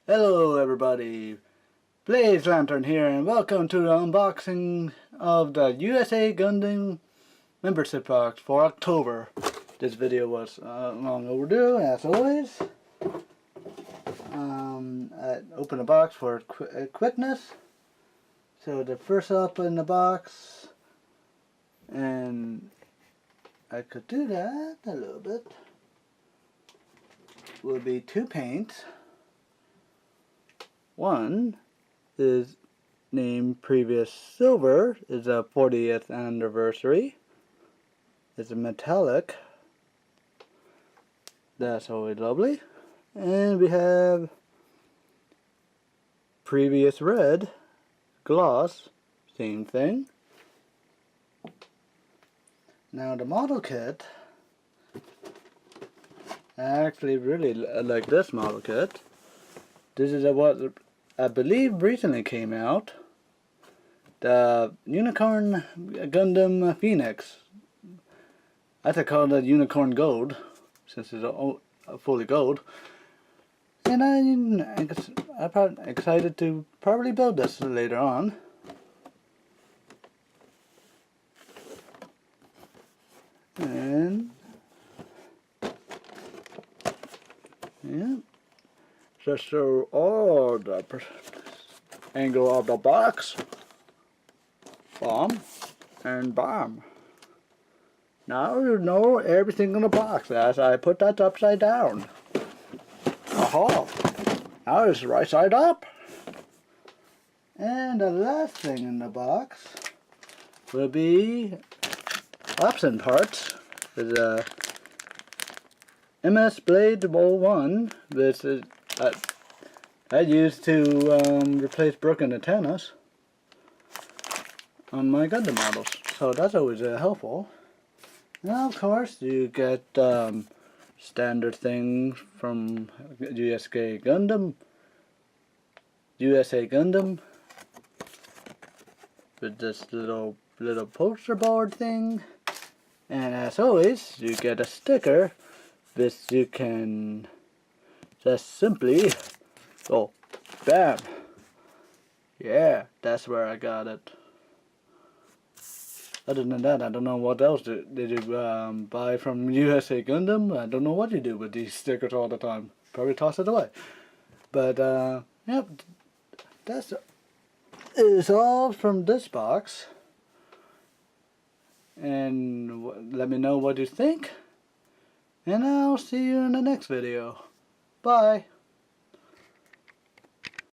Hello everybody, Blaze Lantern here and welcome to the unboxing of the USA Gundam membership box for October. This video was long overdue as always. I opened the box for quickness. So the first up in the box, and I could do that a little bit, will be two paints. One is named Previous Silver, is a 40th anniversary. It's a metallic. That's always lovely. And we have Previous Red, gloss, same thing. Now the model kit, I actually really like this model kit. This is what I believe recently came out. The Unicorn Gundam Phoenix. I think call it Unicorn Gold, since it's fully gold. And I'm excited to probably build this later on. And yeah. Just show all the angle of the box. Bomb and bomb. Now you know everything in the box as I put that upside down. Aha! Now it's right side up. And the last thing in the box will be option parts. There's a MS Blade 01, which is I used to replace broken antennas on my Gundam models, so that's always helpful. Now, of course, you get standard things from USA Gundam, with this little poster board thing, and as always, you get a sticker, which you can just simply go, bam! Yeah, that's where I got it. Other than that, I don't know what else did you buy from USA Gundam. I don't know what you do with these stickers all the time. Probably toss it away. But yep, that's is all from this box. And let me know what you think. And I'll see you in the next video. Bye.